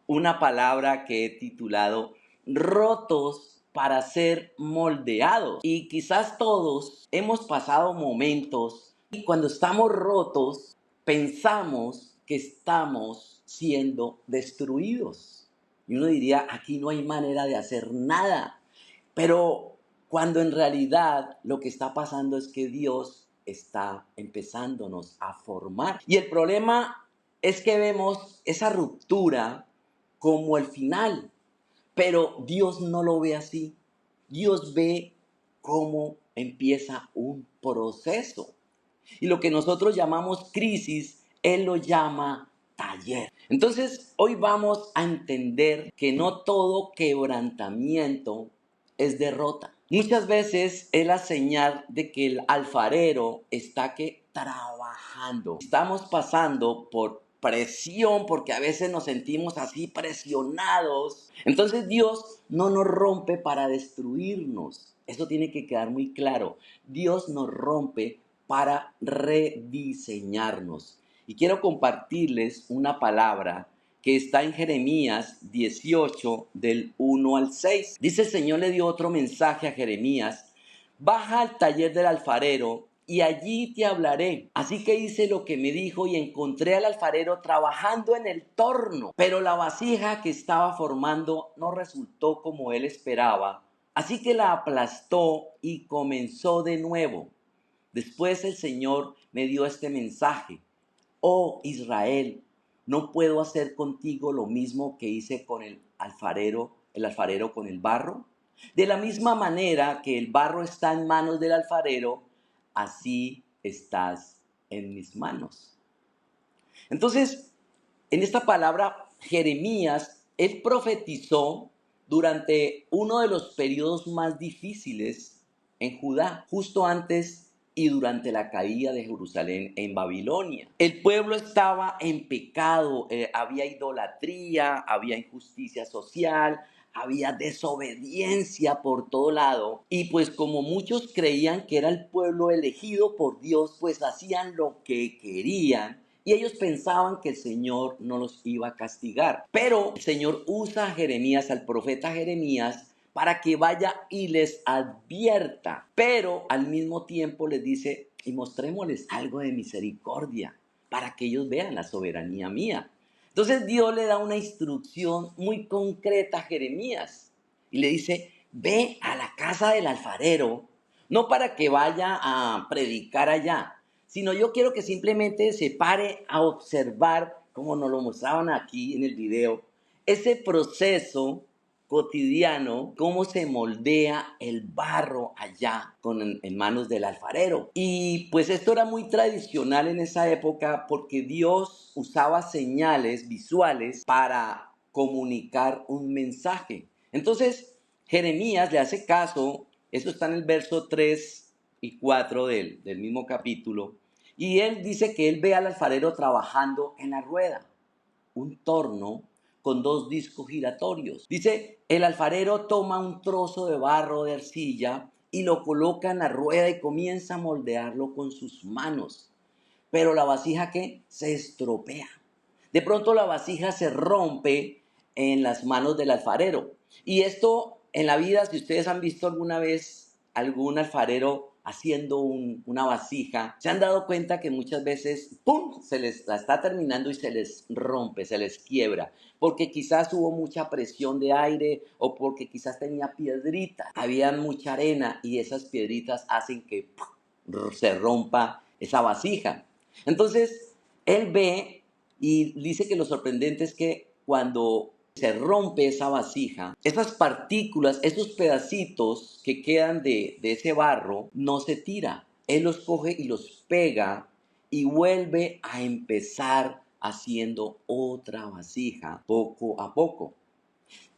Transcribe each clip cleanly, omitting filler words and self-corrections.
una palabra que he titulado rotos para ser moldeados. Y quizás todos hemos pasado momentos y cuando estamos rotos pensamos que estamos siendo destruidos. Y uno diría, aquí no hay manera de hacer nada. Pero cuando en realidad lo que está pasando es que Dios está empezándonos a formar. Y el problema es que vemos esa ruptura como el final, pero Dios no lo ve así. Dios ve cómo empieza un proceso. Y lo que nosotros llamamos crisis, Él lo llama taller. Entonces, hoy vamos a entender que no todo quebrantamiento es derrota. Muchas veces es la señal de que el alfarero está trabajando. Estamos pasando por presión porque a veces nos sentimos así presionados. Entonces Dios no nos rompe para destruirnos. Eso tiene que quedar muy claro. Dios nos rompe para rediseñarnos. Y quiero compartirles una palabra que está en Jeremías 18 del 1 al 6. Dice: el Señor le dio otro mensaje a Jeremías: baja al taller del alfarero y allí te hablaré. Así que hice lo que me dijo y encontré al alfarero trabajando en el torno, pero la vasija que estaba formando no resultó como él esperaba. Así que la aplastó y comenzó de nuevo. Después el Señor me dio este mensaje: oh Israel, ¿no puedo hacer contigo lo mismo que hice con el alfarero con el barro? De la misma manera que el barro está en manos del alfarero, así estás en mis manos. Entonces, en esta palabra, Jeremías, él profetizó durante uno de los periodos más difíciles en Judá, justo antes y durante la caída de Jerusalén en Babilonia. El pueblo estaba en pecado, había idolatría, había injusticia social, había desobediencia por todo lado. Y pues como muchos creían que era el pueblo elegido por Dios, pues hacían lo que querían. Y ellos pensaban que el Señor no los iba a castigar. Pero el Señor usa a Jeremías, al profeta Jeremías, para que vaya y les advierta. Pero al mismo tiempo les dice: y mostrémosles algo de misericordia, para que ellos vean la soberanía mía. Entonces Dios le da una instrucción muy concreta a Jeremías. Y le dice: ve a la casa del alfarero, no para que vaya a predicar allá, sino yo quiero que simplemente se pare a observar, como nos lo mostraban aquí en el video, ese proceso cotidiano, cómo se moldea el barro allá en manos del alfarero. Y pues esto era muy tradicional en esa época porque Dios usaba señales visuales para comunicar un mensaje. Entonces Jeremías le hace caso, eso está en el verso 3 y 4 del mismo capítulo, y él dice que él ve al alfarero trabajando en la rueda, un torno con dos discos giratorios. Dice: el alfarero toma un trozo de barro de arcilla y lo coloca en la rueda y comienza a moldearlo con sus manos. Pero la vasija que se estropea. De pronto la vasija se rompe en las manos del alfarero. Y esto en la vida, si ustedes han visto alguna vez algún alfarero haciendo una vasija, se han dado cuenta que muchas veces, ¡pum!, se les la está terminando y se les rompe, se les quiebra, porque quizás hubo mucha presión de aire o porque quizás tenía piedritas, había mucha arena y esas piedritas hacen que ¡pum!, se rompa esa vasija. Entonces, él ve y dice que lo sorprendente es que cuando se rompe esa vasija, esas partículas, esos pedacitos que quedan de ese barro, no se tira. Él los coge y los pega y vuelve a empezar haciendo otra vasija poco a poco.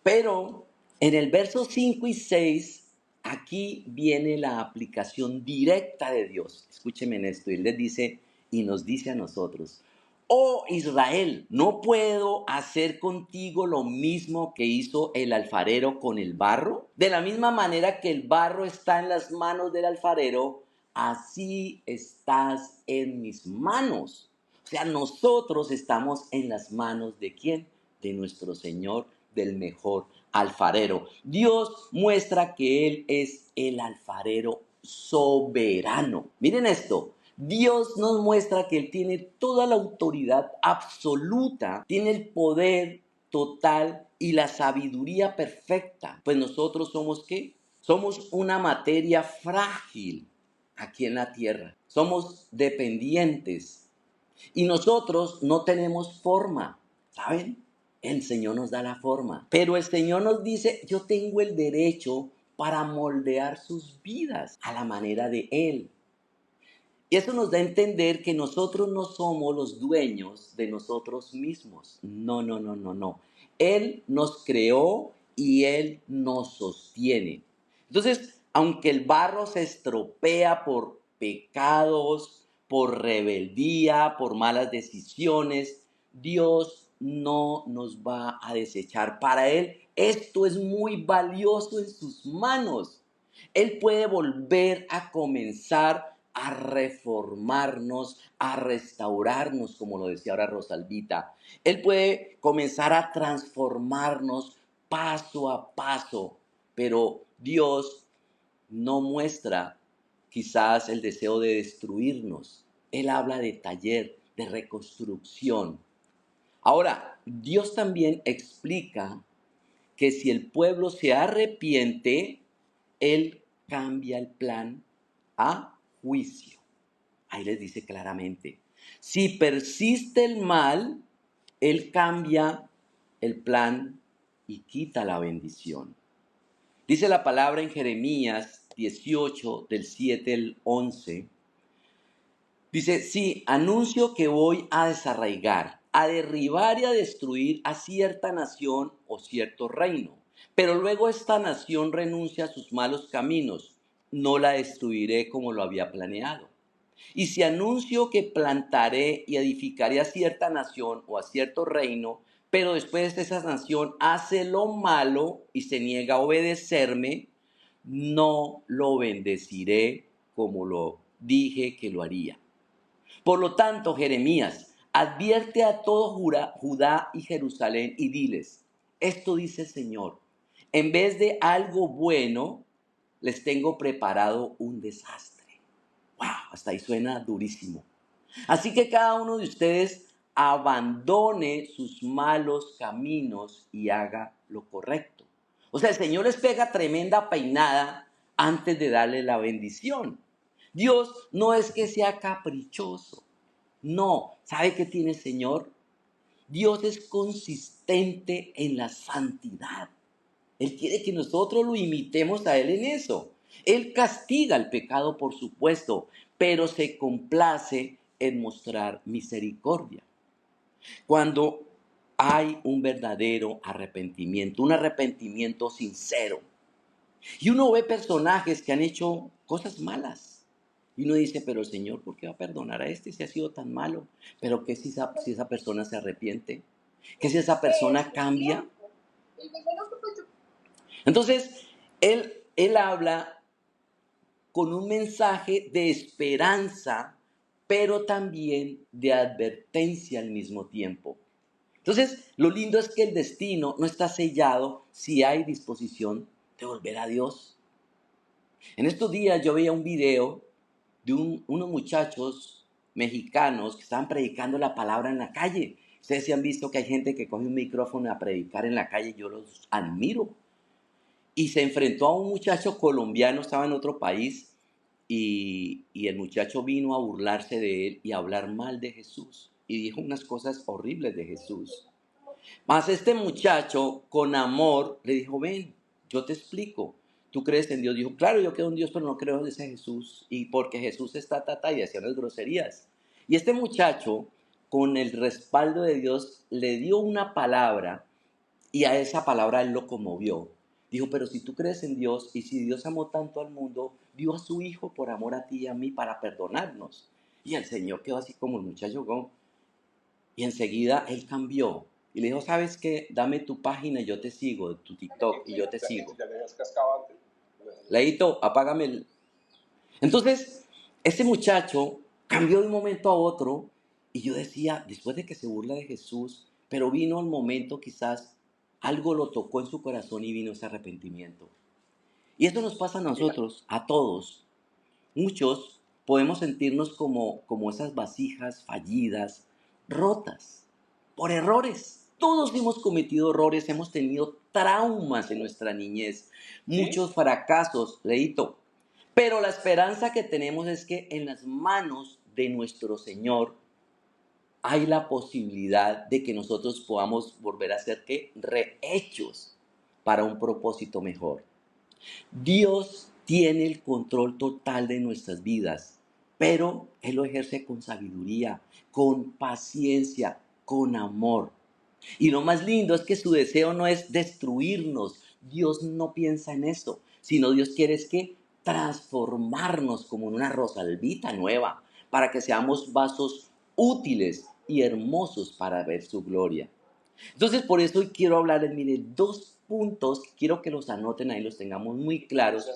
Pero en el verso 5 y 6, aquí viene la aplicación directa de Dios. Escúcheme en esto. Él les dice y nos dice a nosotros: oh Israel, ¿no puedo hacer contigo lo mismo que hizo el alfarero con el barro? De la misma manera que el barro está en las manos del alfarero, así estás en mis manos. O sea, nosotros estamos en las manos ¿de quién? de nuestro Señor, del mejor alfarero. Dios muestra que Él es el alfarero soberano. Miren esto. Dios nos muestra que Él tiene toda la autoridad absoluta, tiene el poder total y la sabiduría perfecta. Pues nosotros somos ¿qué? Somos una materia frágil aquí en la tierra. Somos dependientes y nosotros no tenemos forma, ¿saben? El Señor nos da la forma, pero el Señor nos dice, yo tengo el derecho para moldear sus vidas a la manera de Él. Y eso nos da a entender que nosotros no somos los dueños de nosotros mismos. No, no, no, no, no. Él nos creó y Él nos sostiene. Entonces, aunque el barro se estropea por pecados, por rebeldía, por malas decisiones, Dios no nos va a desechar. Para Él, esto es muy valioso en sus manos. Él puede volver a comenzar a reformarnos, a restaurarnos, como lo decía ahora Rosalvita. Él puede comenzar a transformarnos paso a paso, pero Dios no muestra quizás el deseo de destruirnos. Él habla de taller, de reconstrucción. Ahora, Dios también explica que si el pueblo se arrepiente, Él cambia el plan a juicio. Ahí les dice claramente, si persiste el mal, Él cambia el plan y quita la bendición. Dice la palabra en Jeremías 18, del 7 al 11. Dice, sí, anuncio que voy a desarraigar, a derribar y a destruir a cierta nación o cierto reino. Pero luego esta nación renuncia a sus malos caminos. No la destruiré como lo había planeado. Y si anuncio que plantaré y edificaré a cierta nación o a cierto reino, pero después esa nación hace lo malo y se niega a obedecerme, no lo bendeciré como lo dije que lo haría. Por lo tanto, Jeremías, advierte a todo Judá y Jerusalén y diles, esto dice el Señor, en vez de algo bueno, les tengo preparado un desastre. ¡Wow! Hasta ahí suena durísimo. Así que cada uno de ustedes abandone sus malos caminos y haga lo correcto. O sea, el Señor les pega tremenda peinada antes de darle la bendición. Dios no es que sea caprichoso. No, ¿sabe qué tiene el Señor? Dios es consistente en la santidad. Él quiere que nosotros lo imitemos a Él en eso. Él castiga el pecado, por supuesto, pero se complace en mostrar misericordia. Cuando hay un verdadero arrepentimiento, un arrepentimiento sincero. Y uno ve personajes que han hecho cosas malas. Y uno dice, pero el Señor, ¿por qué va a perdonar a este si ha sido tan malo? Pero ¿qué si esa persona se arrepiente? ¿Qué si esa persona cambia? Entonces, él habla con un mensaje de esperanza, pero también de advertencia al mismo tiempo. Entonces, lo lindo es que el destino no está sellado si hay disposición de volver a Dios. En estos días yo veía un video de unos muchachos mexicanos que estaban predicando la palabra en la calle. Ustedes sí han visto que hay gente que coge un micrófono a predicar en la calle, yo los admiro. Y se enfrentó a un muchacho colombiano, estaba en otro país, y el muchacho vino a burlarse de él y a hablar mal de Jesús. Y dijo unas cosas horribles de Jesús. Mas este muchacho, con amor, le dijo, ven, yo te explico. ¿Tú crees en Dios? Dijo, claro, yo creo en Dios, pero no creo en ese Jesús. Y porque Jesús está y hacía unas groserías. Y este muchacho, con el respaldo de Dios, le dio una palabra y a esa palabra él lo conmovió. Dijo, pero si tú crees en Dios y si Dios amó tanto al mundo, dio a su Hijo por amor a ti y a mí para perdonarnos. Y el Señor quedó así como el muchacho. Y enseguida él cambió. Y le dijo, ¿sabes qué? Dame tu página y yo te sigo, tu TikTok y yo te sigo. Leito, apágame el... Entonces, ese muchacho cambió de un momento a otro y yo decía, después de que se burla de Jesús, pero vino el momento quizás, algo lo tocó en su corazón y vino ese arrepentimiento. Y esto nos pasa a nosotros, a todos. Muchos podemos sentirnos como esas vasijas fallidas, rotas, por errores. Todos hemos cometido errores, hemos tenido traumas en nuestra niñez, muchos fracasos, Leito. Pero la esperanza que tenemos es que en las manos de nuestro Señor hay la posibilidad de que nosotros podamos volver a ser ¿qué? Rehechos para un propósito mejor. Dios tiene el control total de nuestras vidas, pero Él lo ejerce con sabiduría, con paciencia, con amor. Y lo más lindo es que su deseo no es destruirnos. Dios no piensa en eso, sino Dios quiere es que transformarnos como en una rosalbita nueva, para que seamos vasos útiles y hermosos para ver su gloria. Entonces, por eso hoy quiero hablarles, mire, dos puntos, quiero que los anoten ahí, los tengamos muy claros,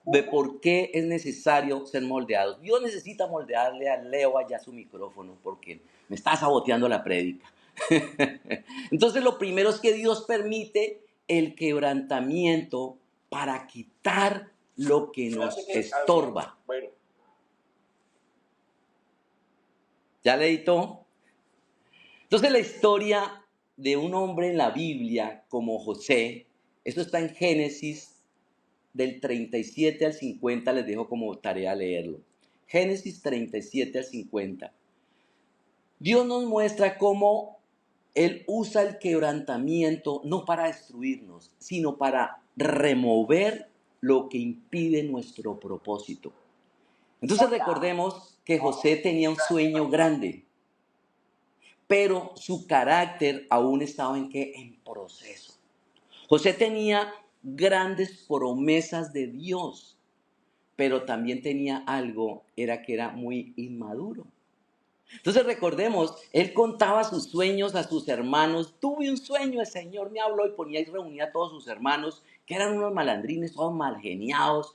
de por qué es necesario ser moldeados. Dios necesita moldearle a Leo allá su micrófono, porque me está saboteando la prédica. Entonces, lo primero es que Dios permite el quebrantamiento para quitar lo que nos estorba. ¿Ya leí todo? Entonces, la historia de un hombre en la Biblia como José, eso está en Génesis del 37 al 50, les dejo como tarea leerlo. Génesis 37 al 50. Dios nos muestra cómo Él usa el quebrantamiento no para destruirnos, sino para remover lo que impide nuestro propósito. Entonces recordemos que José tenía un sueño grande, pero su carácter aún estaba en proceso. José tenía grandes promesas de Dios, pero también tenía algo, era que era muy inmaduro. Entonces recordemos, él contaba sus sueños a sus hermanos. Tuve un sueño, el Señor me habló, y ponía y reunía a todos sus hermanos, que eran unos malandrines, todos mal geniados,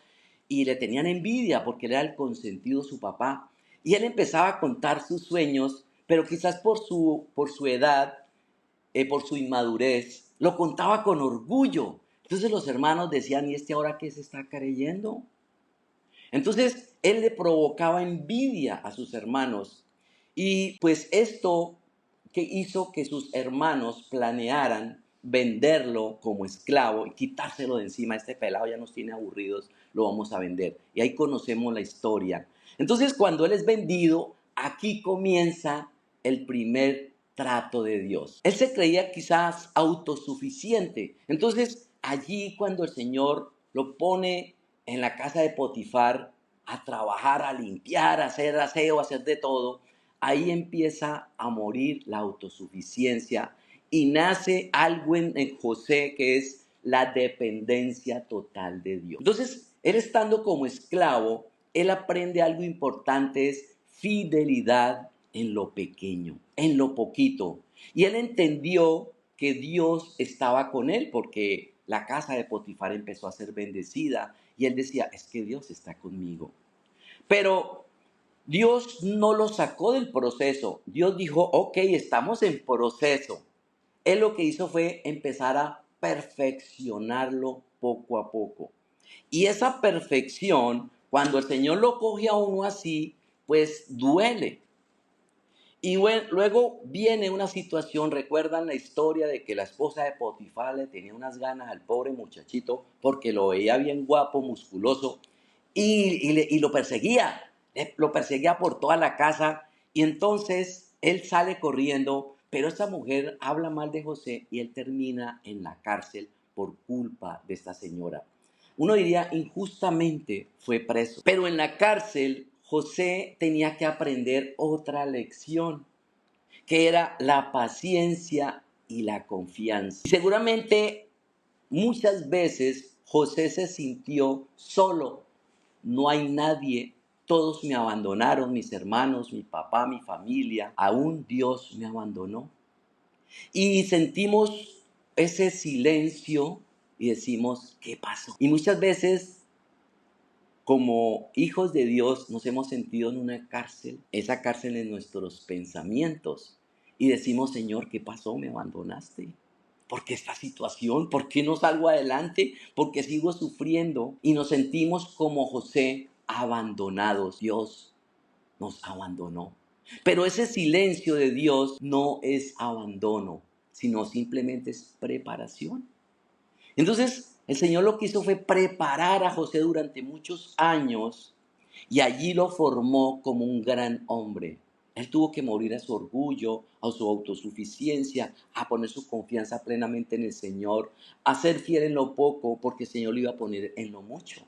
y le tenían envidia porque él era el consentido de su papá. Y él empezaba a contar sus sueños, pero quizás por su edad, por su inmadurez, lo contaba con orgullo. Entonces los hermanos decían, ¿y este ahora qué se está creyendo? Entonces él le provocaba envidia a sus hermanos, y pues esto que hizo que sus hermanos planearan venderlo como esclavo y quitárselo de encima. Este pelado ya nos tiene aburridos, lo vamos a vender. Y ahí conocemos la historia. Entonces cuando él es vendido, aquí comienza el primer trato de Dios. Él se creía quizás autosuficiente. Entonces allí cuando el Señor lo pone en la casa de Potifar a trabajar, a limpiar, a hacer aseo, a hacer de todo, ahí empieza a morir la autosuficiencia y nace algo en José que es la dependencia total de Dios. Entonces, él estando como esclavo, él aprende algo importante, es fidelidad en lo pequeño, en lo poquito. Y él entendió que Dios estaba con él porque la casa de Potifar empezó a ser bendecida y él decía, es que Dios está conmigo. Pero Dios no lo sacó del proceso. Dios dijo, ok, estamos en proceso. Él lo que hizo fue empezar a perfeccionarlo poco a poco. Y esa perfección, cuando el Señor lo coge a uno así, pues duele. Y bueno, luego viene una situación, recuerdan la historia de que la esposa de Potifar le tenía unas ganas al pobre muchachito porque lo veía bien guapo, musculoso, y lo perseguía por toda la casa, y entonces él sale corriendo, pero esta mujer habla mal de José y él termina en la cárcel por culpa de esta señora. Uno diría injustamente fue preso, pero en la cárcel José tenía que aprender otra lección, que era la paciencia y la confianza. Y seguramente muchas veces José se sintió solo. No hay nadie, todos me abandonaron, mis hermanos, mi papá, mi familia, aún Dios me abandonó. Y sentimos ese silencio y decimos, ¿qué pasó? Y muchas veces, como hijos de Dios, nos hemos sentido en una cárcel. Esa cárcel es nuestros pensamientos. y decimos, Señor, ¿qué pasó? ¿Me abandonaste? ¿Por qué esta situación? ¿Por qué no salgo adelante? ¿Por qué sigo sufriendo? Y nos sentimos como José, abandonados. Dios nos abandonó. Pero ese silencio de Dios no es abandono, sino simplemente es preparación. Entonces, el Señor lo que hizo fue preparar a José durante muchos años y allí lo formó como un gran hombre. Él tuvo que morir a su orgullo, a su autosuficiencia, a poner su confianza plenamente en el Señor, a ser fiel en lo poco, porque el Señor lo iba a poner en lo mucho.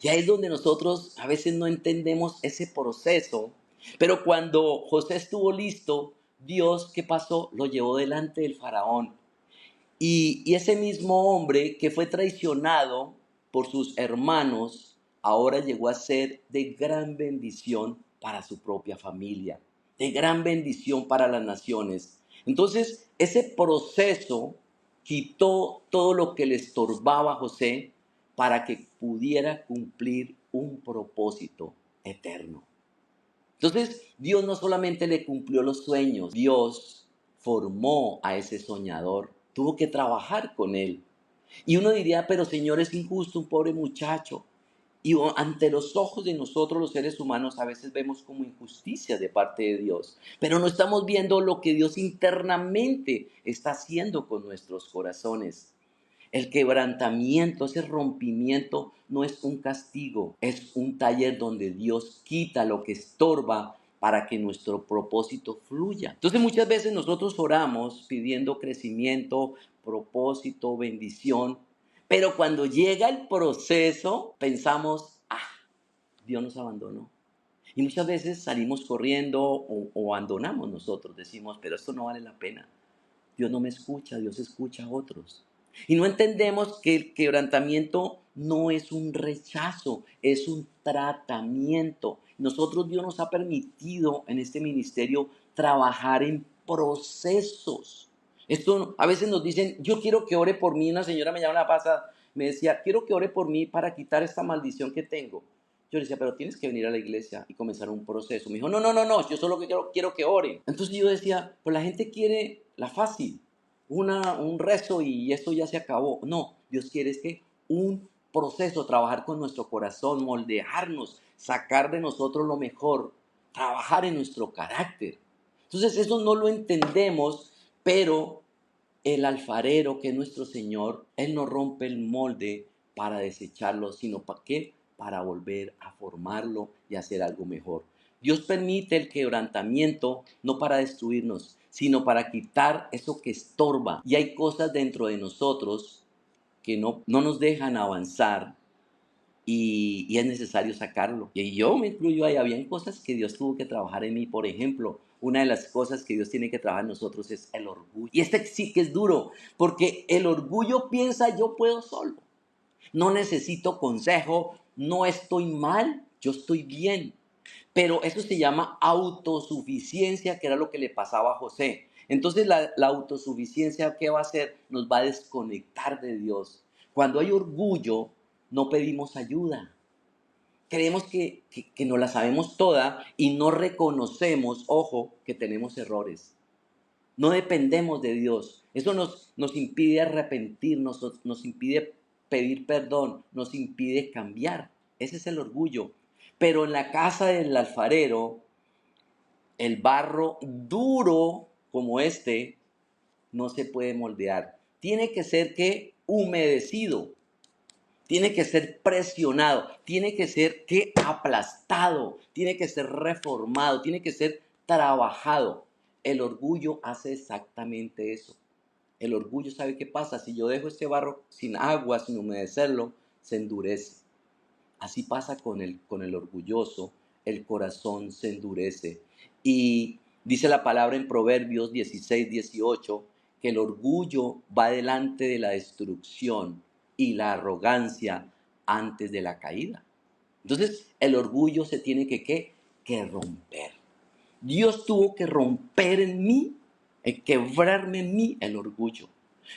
Y ahí es donde nosotros a veces no entendemos ese proceso. Pero cuando José estuvo listo, Dios, ¿qué pasó? Lo llevó delante del faraón. Y ese mismo hombre que fue traicionado por sus hermanos, ahora llegó a ser de gran bendición para su propia familia, de gran bendición para las naciones. Entonces, ese proceso quitó todo lo que le estorbaba a José para que pudiera cumplir un propósito eterno. Entonces, Dios no solamente le cumplió los sueños, Dios formó a ese soñador, tuvo que trabajar con él. Y uno diría, pero Señor, es injusto un pobre muchacho. Y ante los ojos de nosotros los seres humanos a veces vemos como injusticia de parte de Dios, pero no estamos viendo lo que Dios internamente está haciendo con nuestros corazones. El quebrantamiento, ese rompimiento, no es un castigo, es un taller donde Dios quita lo que estorba para que nuestro propósito fluya. Entonces muchas veces nosotros oramos pidiendo crecimiento, propósito, bendición, pero cuando llega el proceso pensamos, Dios nos abandonó. Y muchas veces salimos corriendo o abandonamos nosotros, decimos, pero esto no vale la pena. Dios no me escucha, Dios escucha a otros. Y no entendemos que el quebrantamiento no es un rechazo, es un tratamiento. Nosotros, Dios nos ha permitido en este ministerio trabajar en procesos. Esto a veces nos dicen, yo quiero que ore por mí. Una señora me llamó la pasada, me decía, quiero que ore por mí para quitar esta maldición que tengo. Yo le decía, pero tienes que venir a la iglesia y comenzar un proceso. Me dijo, no, yo solo quiero que ore. Entonces yo decía, pues la gente quiere la fácil, un rezo y esto ya se acabó. No, Dios quiere es que un proceso, trabajar con nuestro corazón, moldearnos, sacar de nosotros lo mejor, trabajar en nuestro carácter. Entonces eso no lo entendemos, pero el alfarero, que es nuestro Señor, Él no rompe el molde para desecharlo, sino ¿para qué? Para volver a formarlo y hacer algo mejor. Dios permite el quebrantamiento no para destruirnos, sino para quitar eso que estorba. Y hay cosas dentro de nosotros que no nos dejan avanzar y es necesario sacarlo. Y yo me incluyo ahí, habían cosas que Dios tuvo que trabajar en mí. Por ejemplo, una de las cosas que Dios tiene que trabajar en nosotros es el orgullo. Y este sí que es duro, porque el orgullo piensa yo puedo solo. No necesito consejo, no estoy mal, yo estoy bien. Pero eso se llama autosuficiencia, que era lo que le pasaba a José. Entonces la autosuficiencia, ¿qué va a hacer? Nos va a desconectar de Dios. Cuando hay orgullo, no pedimos ayuda. Creemos que nos la sabemos toda y no reconocemos, ojo, que tenemos errores. No dependemos de Dios. Eso nos impide arrepentirnos, nos impide pedir perdón, nos impide cambiar. Ese es el orgullo. Pero en la casa del alfarero, el barro duro como este no se puede moldear. Tiene que ser que humedecido, tiene que ser presionado, tiene que ser que aplastado, tiene que ser reformado, tiene que ser trabajado. El orgullo hace exactamente eso. El orgullo, ¿sabe qué pasa? Si yo dejo este barro sin agua, sin humedecerlo, se endurece. Así pasa con el orgulloso, el corazón se endurece. Y dice la palabra en Proverbios 16-18 que el orgullo va delante de la destrucción y la arrogancia antes de la caída. Entonces, el orgullo se tiene que romper. Dios tuvo que romper en mí, quebrarme en mí el orgullo.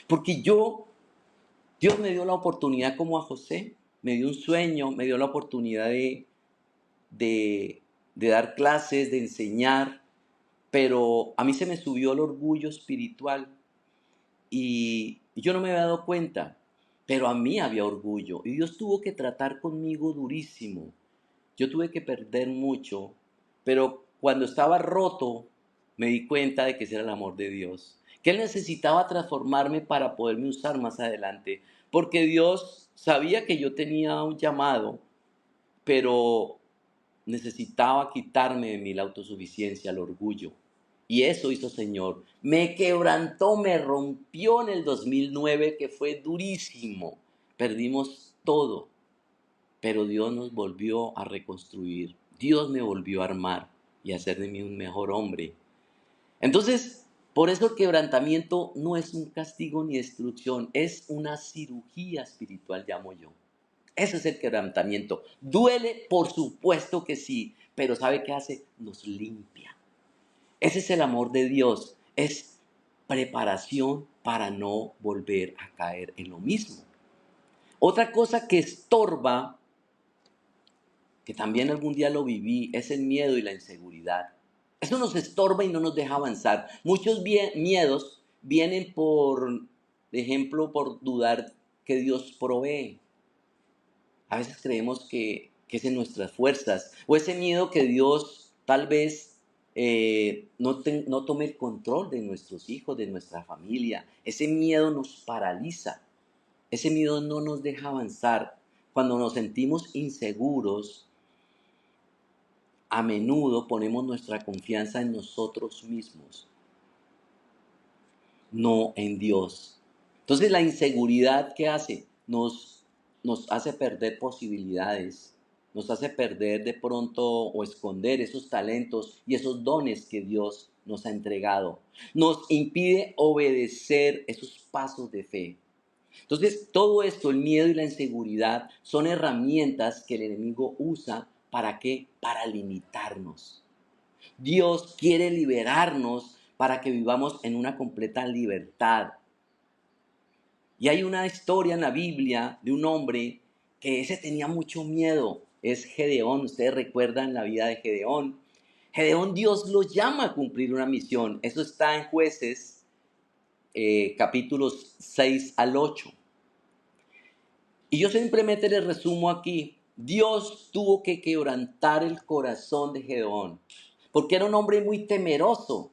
Porque Dios me dio la oportunidad como a José, me dio un sueño, me dio la oportunidad de dar clases, de enseñar, pero a mí se me subió el orgullo espiritual y yo no me había dado cuenta, pero a mí había orgullo y Dios tuvo que tratar conmigo durísimo. Yo tuve que perder mucho, pero cuando estaba roto me di cuenta de que ese era el amor de Dios, que Él necesitaba transformarme para poderme usar más adelante, porque Dios sabía que yo tenía un llamado, pero necesitaba quitarme de mí la autosuficiencia, el orgullo. Y eso hizo Señor. Me quebrantó, me rompió en el 2009, que fue durísimo. Perdimos todo, pero Dios nos volvió a reconstruir. Dios me volvió a armar y a hacer de mí un mejor hombre. Entonces, por eso el quebrantamiento no es un castigo ni destrucción, es una cirugía espiritual, llamo yo. Ese es el quebrantamiento. Duele, por supuesto que sí, pero ¿sabe qué hace? Nos limpia. Ese es el amor de Dios. Es preparación para no volver a caer en lo mismo. Otra cosa que estorba, que también algún día lo viví, es el miedo y la inseguridad. Eso nos estorba y no nos deja avanzar. Muchos miedos vienen por ejemplo, por dudar que Dios provee. A veces creemos que es en nuestras fuerzas, o ese miedo que Dios tal vez no tome el control de nuestros hijos, de nuestra familia. Ese miedo nos paraliza, ese miedo no nos deja avanzar. Cuando nos sentimos inseguros, a menudo ponemos nuestra confianza en nosotros mismos, no en Dios. Entonces la inseguridad, ¿qué hace? Nos hace perder posibilidades, nos hace perder de pronto o esconder esos talentos y esos dones que Dios nos ha entregado. Nos impide obedecer esos pasos de fe. Entonces todo esto, el miedo y la inseguridad, son herramientas que el enemigo usa. ¿Para qué? Para limitarnos. Dios quiere liberarnos para que vivamos en una completa libertad. Y hay una historia en la Biblia de un hombre que ese tenía mucho miedo. Es Gedeón. Ustedes recuerdan la vida de Gedeón. Gedeón, Dios lo llama a cumplir una misión. Eso está en Jueces, capítulos 6 al 8. Y yo simplemente les resumo aquí. Dios tuvo que quebrantar el corazón de Gedeón, porque era un hombre muy temeroso.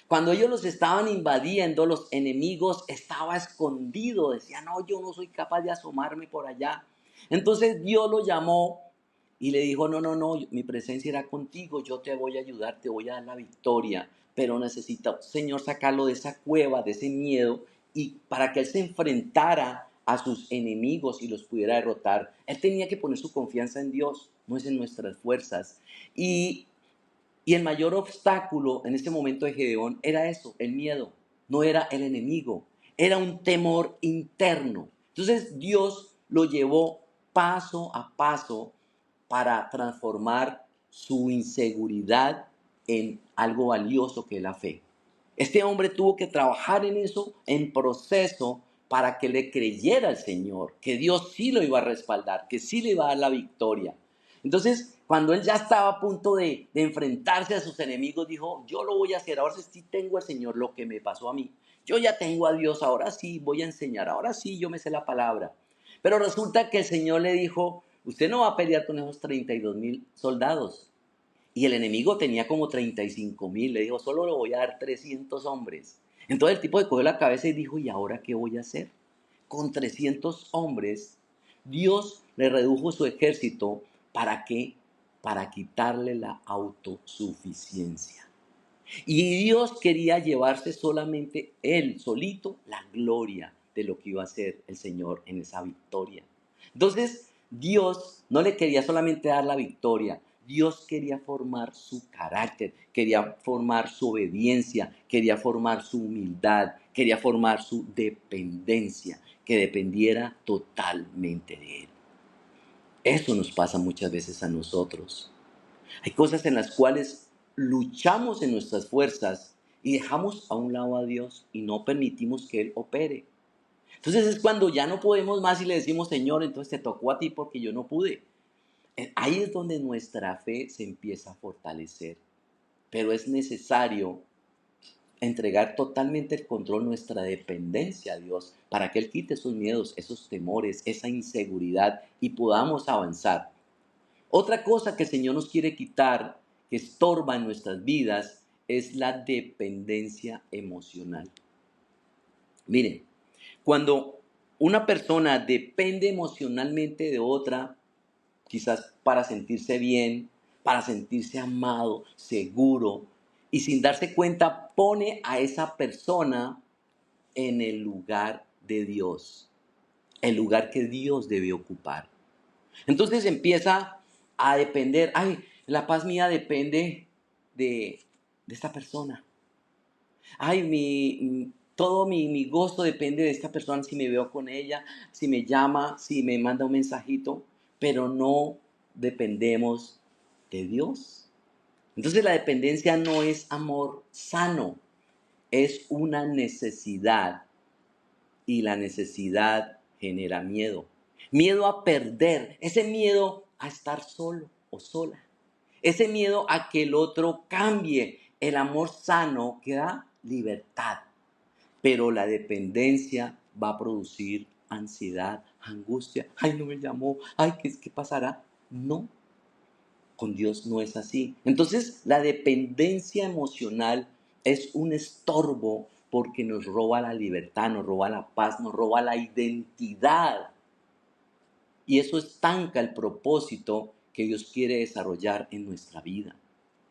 Cuando ellos los estaban invadiendo, los enemigos, estaba escondido. Decía, no, yo no soy capaz de asomarme por allá. Entonces Dios lo llamó y le dijo, no, no, no, mi presencia irá contigo, yo te voy a ayudar, te voy a dar la victoria. Pero necesita, Señor, sacarlo de esa cueva, de ese miedo, y para que él se enfrentara a sus enemigos y los pudiera derrotar, él tenía que poner su confianza en Dios, no es en nuestras fuerzas. Y el mayor obstáculo en ese momento de Gedeón era eso, el miedo. No era el enemigo, era un temor interno. Entonces Dios lo llevó paso a paso para transformar su inseguridad en algo valioso que es la fe. Este hombre tuvo que trabajar en eso, en proceso, para que le creyera al Señor, que Dios sí lo iba a respaldar, que sí le iba a dar la victoria. Entonces, cuando él ya estaba a punto de enfrentarse a sus enemigos, dijo, yo lo voy a hacer, ahora sí tengo al Señor lo que me pasó a mí. Yo ya tengo a Dios, ahora sí voy a enseñar, ahora sí yo me sé la palabra. Pero resulta que el Señor le dijo, usted no va a pelear con esos 32,000 soldados. Y el enemigo tenía como 35,000. Le dijo, solo le voy a dar 300 hombres. Entonces el tipo se cogió la cabeza y dijo, ¿y ahora qué voy a hacer? Con 300 hombres, Dios le redujo su ejército. ¿Para qué? Para quitarle la autosuficiencia. Y Dios quería llevarse solamente él, solito, la gloria de lo que iba a hacer el Señor en esa victoria. Entonces, Dios no le quería solamente dar la victoria, Dios quería formar su carácter, quería formar su obediencia, quería formar su humildad, quería formar su dependencia, que dependiera totalmente de Él. Eso nos pasa muchas veces a nosotros. Hay cosas en las cuales luchamos en nuestras fuerzas y dejamos a un lado a Dios y no permitimos que Él opere. Entonces es cuando ya no podemos más y le decimos, Señor, entonces te tocó a ti porque yo no pude. Ahí es donde nuestra fe se empieza a fortalecer. pero es necesario entregar totalmente el control, nuestra dependencia a Dios, para que Él quite esos miedos, esos temores, esa inseguridad y podamos avanzar. Otra cosa que el Señor nos quiere quitar, que estorba en nuestras vidas, es la dependencia emocional. Miren, cuando una persona depende emocionalmente de otra, quizás para sentirse bien, para sentirse amado, seguro, y sin darse cuenta pone a esa persona en el lugar de Dios, el lugar que Dios debe ocupar. Entonces empieza a depender, ay, la paz mía depende de esta persona. Ay, todo mi gozo depende de esta persona, si me veo con ella, si me llama, si me manda un mensajito, pero no dependemos de Dios. Entonces la dependencia no es amor sano, es una necesidad y la necesidad genera miedo. Miedo a perder, ese miedo a estar solo o sola, ese miedo a que el otro cambie. El amor sano que da libertad, pero la dependencia va a producir ansiedad, angustia. Ay, no me llamó, ay, ¿qué pasará? No, con Dios no es así. Entonces, la dependencia emocional es un estorbo porque nos roba la libertad, nos roba la paz, nos roba la identidad. Y eso estanca el propósito que Dios quiere desarrollar en nuestra vida.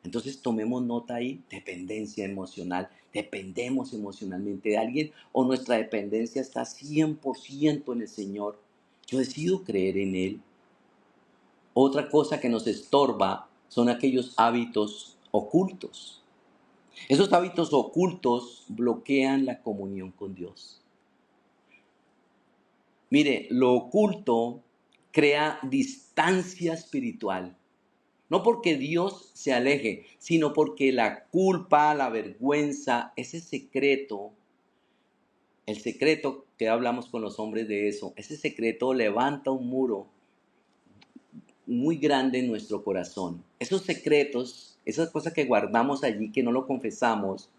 Entonces tomemos nota ahí, dependencia emocional. ¿Dependemos emocionalmente de alguien o nuestra dependencia está 100% en el Señor? Yo decido creer en Él. Otra cosa que nos estorba son aquellos hábitos ocultos. Esos hábitos ocultos bloquean la comunión con Dios. Mire, lo oculto crea distancia espiritual. No porque Dios se aleje, sino porque la culpa, la vergüenza, ese secreto, el secreto que hablamos con los hombres de eso, ese secreto levanta un muro muy grande en nuestro corazón. Esos secretos, esas cosas que guardamos allí, que no lo confesamos,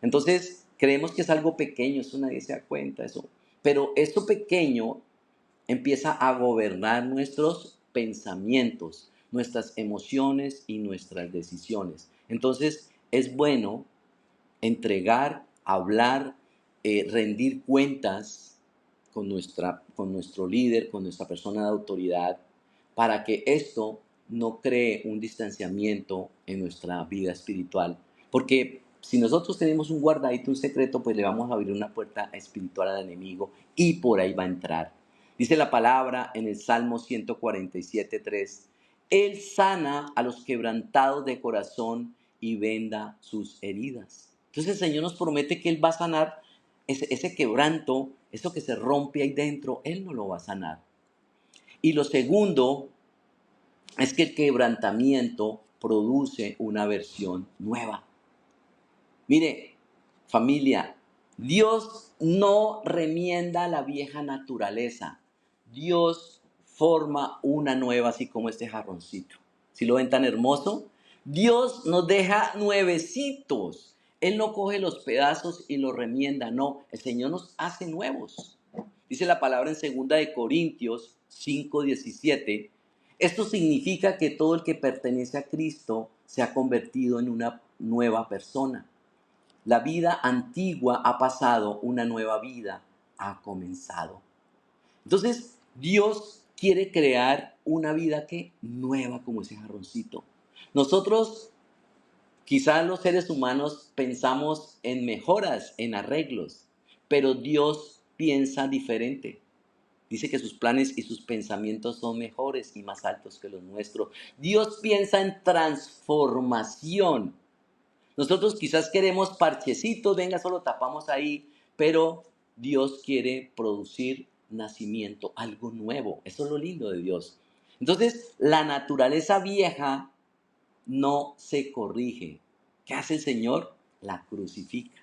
entonces creemos que es algo pequeño, eso nadie se da cuenta, eso. Pero esto pequeño empieza a gobernar nuestros pensamientos, nuestras emociones y nuestras decisiones. Entonces es bueno entregar, hablar, rendir cuentas con nuestro líder, con nuestra persona de autoridad, para que esto no cree un distanciamiento en nuestra vida espiritual. Porque si nosotros tenemos un guardadito, un secreto, pues le vamos a abrir una puerta espiritual al enemigo y por ahí va a entrar. Dice la palabra en el Salmo 147:3, Él sana a los quebrantados de corazón y venda sus heridas. Entonces el Señor nos promete que Él va a sanar ese quebranto, eso que se rompe ahí dentro, Él no lo va a sanar. Y lo segundo es que el quebrantamiento produce una versión nueva. Mire, familia, Dios no remienda la vieja naturaleza. Dios forma una nueva, así como este jarroncito. ¿Sí lo ven tan hermoso? Dios nos deja nuevecitos. Él no coge los pedazos y los remienda, no. El Señor nos hace nuevos. Dice la palabra en 2 Corintios 5:17. Esto significa que todo el que pertenece a Cristo se ha convertido en una nueva persona. La vida antigua ha pasado, una nueva vida ha comenzado. Entonces, Dios quiere crear una vida que nueva como ese jarroncito. Nosotros, quizás los seres humanos, pensamos en mejoras, en arreglos, pero Dios piensa diferente. Dice que sus planes y sus pensamientos son mejores y más altos que los nuestros. Dios piensa en transformación. Nosotros quizás queremos parchecitos, venga, solo tapamos ahí, pero Dios quiere producir nacimiento, algo nuevo. Eso es lo lindo de Dios. Entonces, la naturaleza vieja no se corrige. ¿Qué hace el Señor? La crucifica.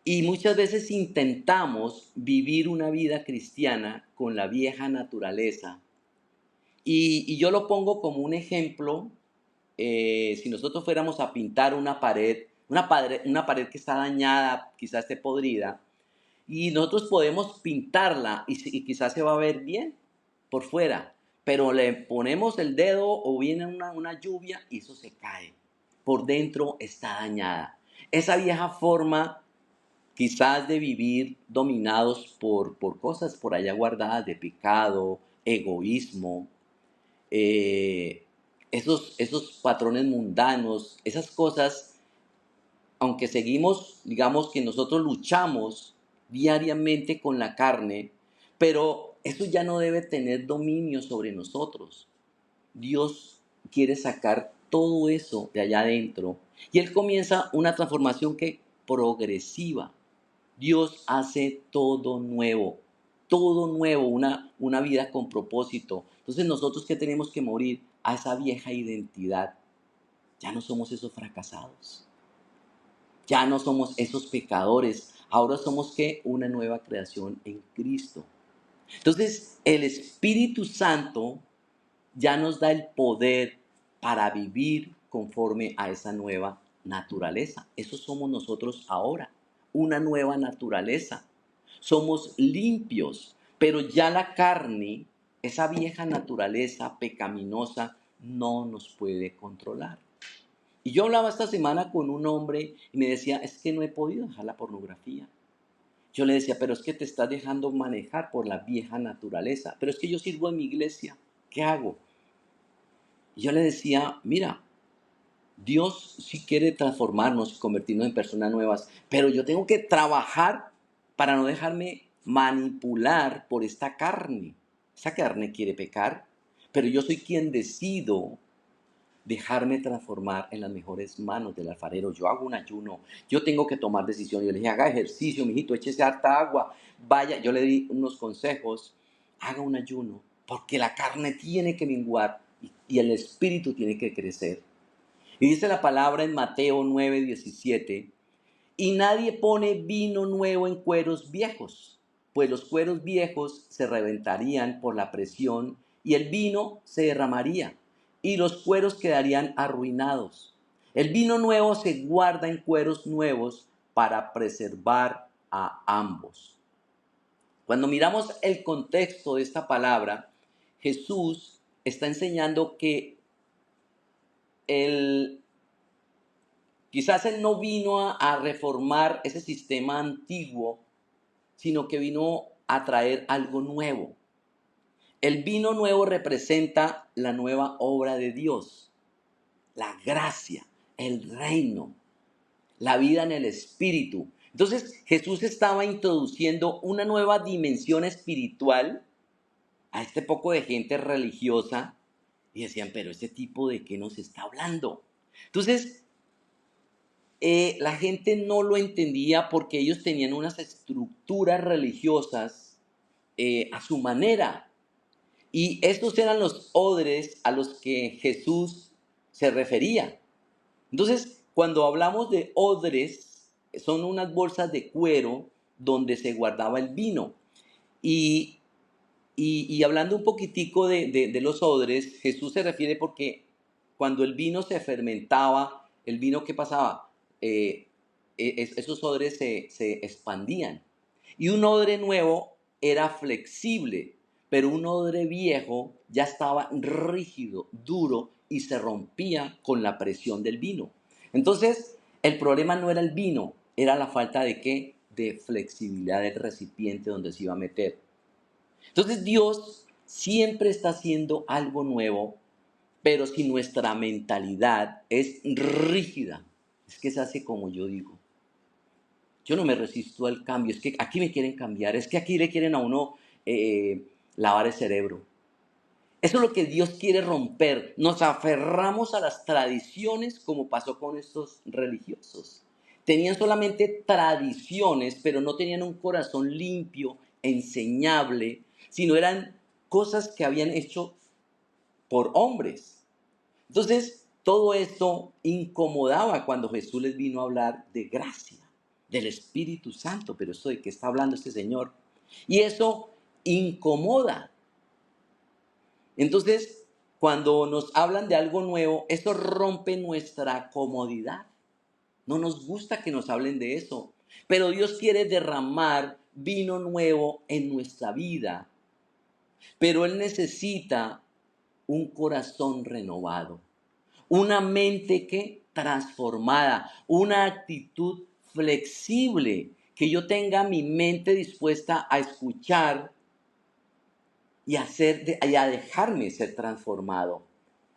Y muchas veces intentamos vivir una vida cristiana con la vieja naturaleza. Y yo lo pongo como un ejemplo si nosotros fuéramos a pintar una pared que está dañada, quizás esté podrida, y nosotros podemos pintarla y quizás se va a ver bien por fuera, pero le ponemos el dedo o viene una lluvia y eso se cae. Por dentro está dañada. Esa vieja forma quizás de vivir dominados por cosas por allá guardadas de pecado, egoísmo, eh, esos patrones mundanos, esas cosas, aunque seguimos, digamos que nosotros luchamos diariamente con la carne, pero eso ya no debe tener dominio sobre nosotros. Dios quiere sacar todo eso de allá adentro y Él comienza una transformación que progresiva. Dios hace todo nuevo, una vida con propósito. Entonces nosotros que tenemos que morir a esa vieja identidad, ya no somos esos fracasados, ya no somos esos pecadores, ahora somos ¿qué? Una nueva creación en Cristo. Entonces el Espíritu Santo ya nos da el poder para vivir conforme a esa nueva naturaleza. Eso somos nosotros ahora, una nueva naturaleza. Somos limpios, pero ya la carne, esa vieja naturaleza pecaminosa, no nos puede controlar. Y yo hablaba esta semana con un hombre y me decía, es que no he podido dejar la pornografía. Yo le decía, pero es que te estás dejando manejar por la vieja naturaleza. Pero es que yo sirvo en mi iglesia. ¿Qué hago? Y yo le decía, mira, Dios sí quiere transformarnos y convertirnos en personas nuevas, pero yo tengo que trabajar para no dejarme manipular por esta carne. Esa carne quiere pecar, pero yo soy quien decido dejarme transformar en las mejores manos del alfarero. Yo hago un ayuno, yo tengo que tomar decisiones. Yo le dije, haga ejercicio, mijito, échese harta agua, vaya. Yo le di unos consejos, haga un ayuno, porque la carne tiene que menguar y el espíritu tiene que crecer. Y dice la palabra en Mateo 9:17, y nadie pone vino nuevo en cueros viejos, pues los cueros viejos se reventarían por la presión y el vino se derramaría y los cueros quedarían arruinados. El vino nuevo se guarda en cueros nuevos para preservar a ambos. Cuando miramos el contexto de esta palabra, Jesús está enseñando que el quizás Él no vino a reformar ese sistema antiguo, sino que vino a traer algo nuevo. El vino nuevo representa la nueva obra de Dios, la gracia, el reino, la vida en el Espíritu. Entonces Jesús estaba introduciendo una nueva dimensión espiritual a este poco de gente religiosa y decían, pero ¿este tipo de qué nos está hablando? Entonces la gente no lo entendía porque ellos tenían unas estructuras religiosas a su manera. Y estos eran los odres a los que Jesús se refería. Entonces, cuando hablamos de odres, son unas bolsas de cuero donde se guardaba el vino. Y, y hablando un poquitico de los odres, Jesús se refiere porque cuando el vino se fermentaba, el vino ¿qué pasaba? Eh, Esos odres se expandían. Y un odre nuevo era flexible, pero un odre viejo ya estaba rígido, duro y se rompía con la presión del vino. Entonces, el problema no era el vino, era la falta de ¿qué? De flexibilidad del recipiente donde se iba a meter. Entonces Dios siempre está haciendo algo nuevo, pero si nuestra mentalidad es rígida, es que se hace como yo digo. Yo no me resisto al cambio, es que aquí me quieren cambiar, es que aquí le quieren a uno lavar el cerebro. Eso es lo que Dios quiere romper. Nos aferramos a las tradiciones como pasó con estos religiosos. Tenían solamente tradiciones, pero no tenían un corazón limpio, enseñable, sino eran cosas que habían hecho por hombres. Entonces, todo esto incomodaba cuando Jesús les vino a hablar de gracia, del Espíritu Santo. Pero esto de qué está hablando este Señor. Y eso incomoda. Entonces, cuando nos hablan de algo nuevo, eso rompe nuestra comodidad. No nos gusta que nos hablen de eso. Pero Dios quiere derramar vino nuevo en nuestra vida. Pero Él necesita un corazón renovado, una mente que transformada, una actitud flexible, que yo tenga mi mente dispuesta a escuchar y a dejarme ser transformado.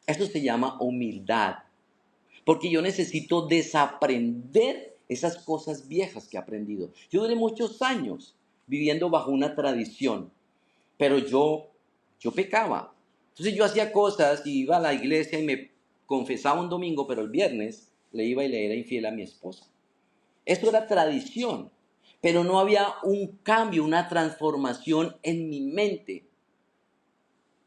Eso se llama humildad, porque yo necesito desaprender esas cosas viejas que he aprendido. Yo duré muchos años viviendo bajo una tradición, pero yo pecaba. Entonces yo hacía cosas y iba a la iglesia y me confesaba un domingo, pero el viernes le iba y le era infiel a mi esposa. Esto era tradición, pero no había un cambio, una transformación en mi mente.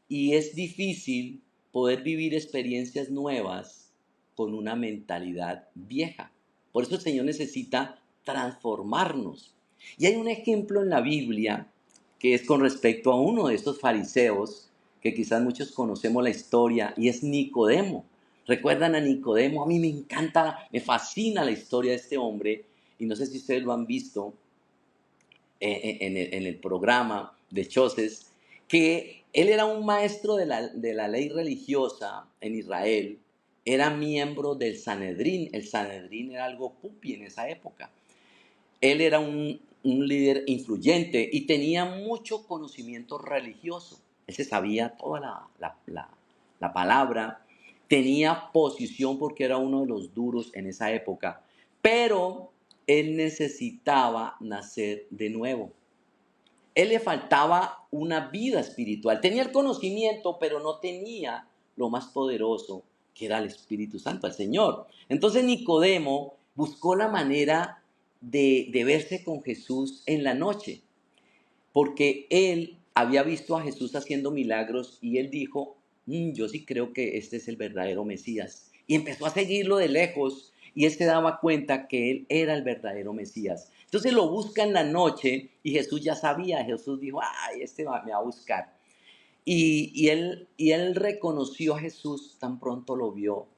Y es difícil poder vivir experiencias nuevas con una mentalidad vieja. Por eso el Señor necesita transformarnos. Y hay un ejemplo en la Biblia que es con respecto a uno de estos fariseos, que quizás muchos conocemos la historia, y es Nicodemo. ¿Recuerdan a Nicodemo? A mí me encanta, me fascina la historia de este hombre, y no sé si ustedes lo han visto en el programa de Choces, que él era un maestro de la ley religiosa en Israel, era miembro del Sanedrín. El Sanedrín era algo pupi en esa época. Él era un líder influyente y tenía mucho conocimiento religioso. Él se sabía toda la palabra, tenía posición porque era uno de los duros en esa época, pero él necesitaba nacer de nuevo. Él le faltaba una vida espiritual. Tenía el conocimiento, pero no tenía lo más poderoso, que era el Espíritu Santo, el Señor. Entonces Nicodemo buscó la manera de verse con Jesús en la noche, porque él había visto a Jesús haciendo milagros y él dijo, yo sí creo que este es el verdadero Mesías. Y empezó a seguirlo de lejos y él se daba cuenta que él era el verdadero Mesías. Entonces lo busca en la noche y Jesús ya sabía. Jesús dijo, ay, me va a buscar. Y él reconoció a Jesús tan pronto lo vio.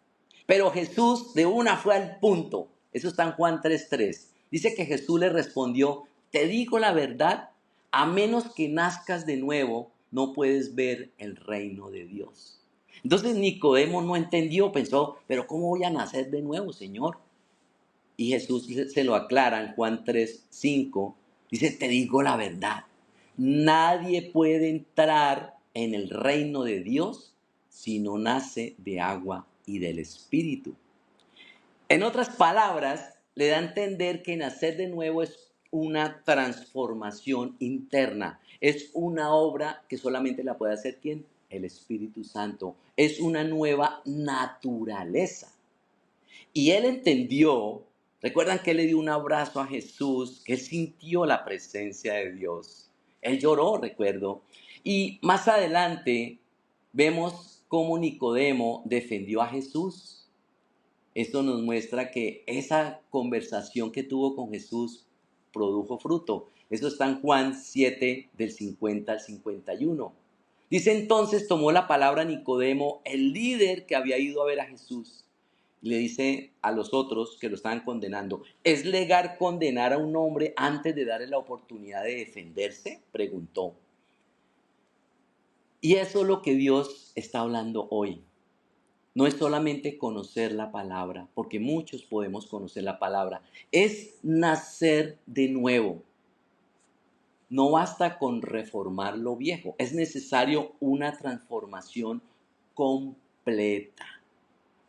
Pero Jesús de una fue al punto. Eso está en Juan 3:3. Dice que Jesús le respondió, te digo la verdad, a menos que nazcas de nuevo, no puedes ver el reino de Dios. Entonces Nicodemo no entendió, pensó, pero ¿cómo voy a nacer de nuevo, Señor? Y Jesús se lo aclara en Juan 3:5. Dice, te digo la verdad, nadie puede entrar en el reino de Dios si no nace de agua y del Espíritu. En otras palabras, le da a entender que nacer de nuevo es una transformación interna. Es una obra que solamente la puede hacer ¿quién? El Espíritu Santo. Es una nueva naturaleza. Y él entendió, recuerdan que él le dio un abrazo a Jesús, que él sintió la presencia de Dios. Él lloró, recuerdo. Y más adelante vemos cómo Nicodemo defendió a Jesús. Esto nos muestra que esa conversación que tuvo con Jesús produjo fruto. Eso está en Juan 7, del 50 al 51. Dice entonces, tomó la palabra Nicodemo, el líder que había ido a ver a Jesús, y le dice a los otros que lo estaban condenando, ¿es legal condenar a un hombre antes de darle la oportunidad de defenderse? Preguntó. Y eso es lo que Dios está hablando hoy. No es solamente conocer la palabra, porque muchos podemos conocer la palabra. Es nacer de nuevo. No basta con reformar lo viejo. Es necesario una transformación completa.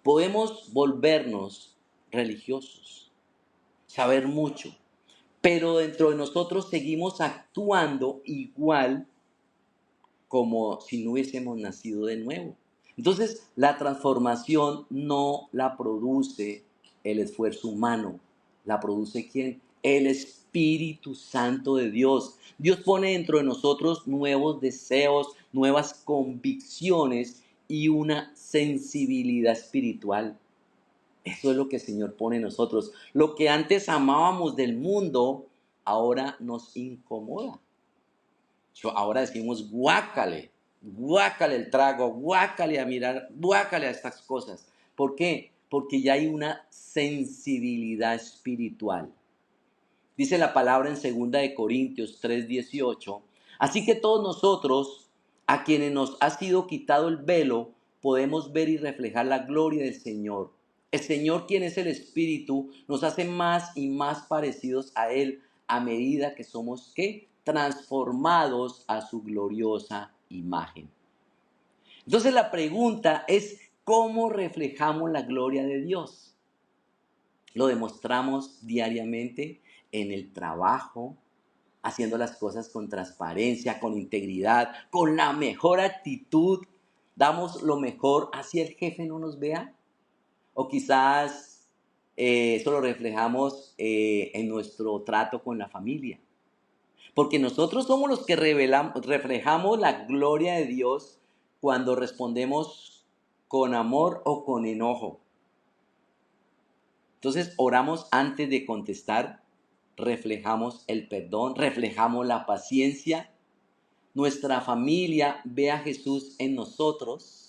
Podemos volvernos religiosos, saber mucho, pero dentro de nosotros seguimos actuando igual como si no hubiésemos nacido de nuevo. Entonces, la transformación no la produce el esfuerzo humano. ¿La produce quién? El Espíritu Santo de Dios. Dios pone dentro de nosotros nuevos deseos, nuevas convicciones y una sensibilidad espiritual. Eso es lo que el Señor pone en nosotros. Lo que antes amábamos del mundo, ahora nos incomoda. Ahora decimos guácale guácale el trago, guácale a mirar, guácale a estas cosas. ¿Por qué? Porque ya hay una sensibilidad espiritual. Dice la palabra en 2 Corintios 3:18. Así que todos nosotros, a quienes nos ha sido quitado el velo, podemos ver y reflejar la gloria del Señor. El Señor, quien es el Espíritu, nos hace más y más parecidos a Él a medida que somos, ¿qué? Transformados a su gloriosa imagen. Entonces la pregunta es, ¿cómo reflejamos la gloria de Dios? Lo demostramos diariamente en el trabajo, haciendo las cosas con transparencia, con integridad, con la mejor actitud. Damos lo mejor así el jefe no nos vea. O quizás eso lo reflejamos en nuestro trato con la familia. Porque nosotros somos los que reflejamos la gloria de Dios cuando respondemos con amor o con enojo. Entonces oramos antes de contestar, reflejamos el perdón, reflejamos la paciencia. Nuestra familia ve a Jesús en nosotros.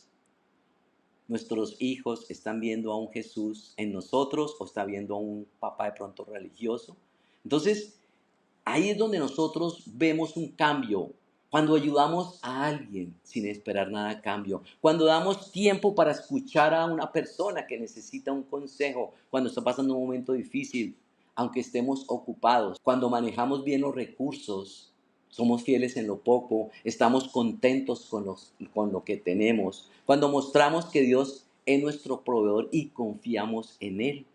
Nuestros hijos están viendo a un Jesús en nosotros o está viendo a un papá de pronto religioso. Entonces, ahí es donde nosotros vemos un cambio. Cuando ayudamos a alguien sin esperar nada a cambio. Cuando damos tiempo para escuchar a una persona que necesita un consejo. Cuando está pasando un momento difícil, aunque estemos ocupados. Cuando manejamos bien los recursos. Somos fieles en lo poco. Estamos contentos con lo que tenemos. Cuando mostramos que Dios es nuestro proveedor y confiamos en Él.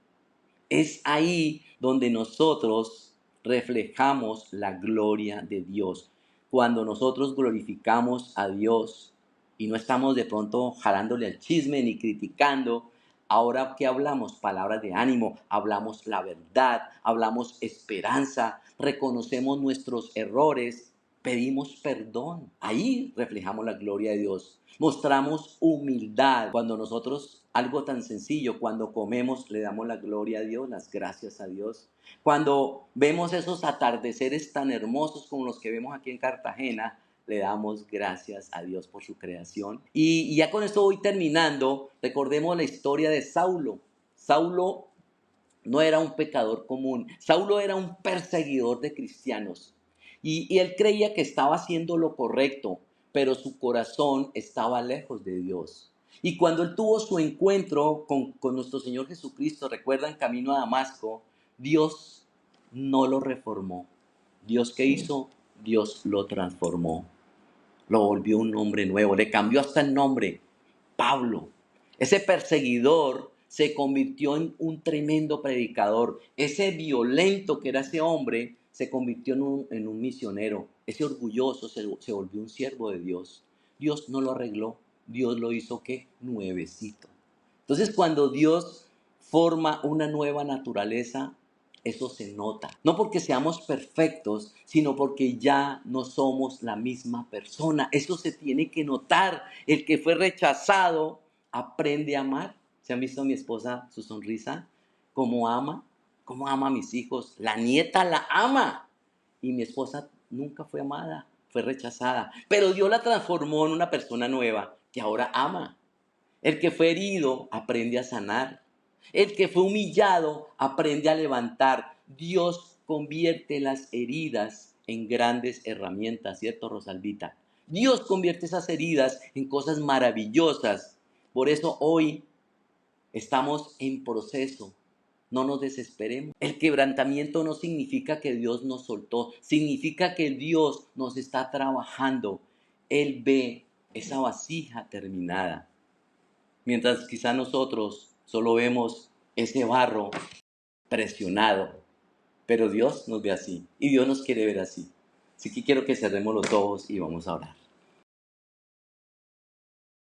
Es ahí donde nosotros reflejamos la gloria de Dios. Cuando nosotros glorificamos a Dios y no estamos de pronto jalándole al chisme ni criticando, ahora que hablamos palabras de ánimo, hablamos la verdad, hablamos esperanza, reconocemos nuestros errores, pedimos perdón. Ahí reflejamos la gloria de Dios. Mostramos humildad cuando nosotros, algo tan sencillo, cuando comemos le damos la gloria a Dios, las gracias a Dios. Cuando vemos esos atardeceres tan hermosos como los que vemos aquí en Cartagena, le damos gracias a Dios por su creación. Y ya con esto voy terminando. Recordemos la historia de Saulo. Saulo no era un pecador común. Saulo era un perseguidor de cristianos. Y él creía que estaba haciendo lo correcto, pero su corazón estaba lejos de Dios. Y cuando él tuvo su encuentro con nuestro Señor Jesucristo, recuerdan, camino a Damasco, Dios no lo reformó. ¿Dios qué hizo? Dios lo transformó. Lo volvió un hombre nuevo. Le cambió hasta el nombre. Pablo. Ese perseguidor se convirtió en un tremendo predicador. Ese violento que era ese hombre se convirtió en un misionero. Ese orgulloso se volvió un siervo de Dios. Dios no lo arregló. Dios lo hizo, ¿qué? Nuevecito. Entonces, cuando Dios forma una nueva naturaleza, eso se nota. No porque seamos perfectos, sino porque ya no somos la misma persona. Eso se tiene que notar. El que fue rechazado aprende a amar. ¿Se han visto a mi esposa, su sonrisa? ¿Cómo ama? ¿Cómo ama a mis hijos? La nieta la ama. Y mi esposa nunca fue amada, fue rechazada. Pero Dios la transformó en una persona nueva que ahora ama. El que fue herido aprende a sanar. El que fue humillado aprende a levantar. Dios convierte las heridas en grandes herramientas, ¿cierto, Rosalvita? Dios convierte esas heridas en cosas maravillosas. Por eso hoy estamos en proceso. No nos desesperemos. El quebrantamiento no significa que Dios nos soltó. Significa que Dios nos está trabajando. Él ve esa vasija terminada. Mientras quizá nosotros solo vemos ese barro presionado, pero Dios nos ve así y Dios nos quiere ver así. Así que quiero que cerremos los ojos y vamos a orar.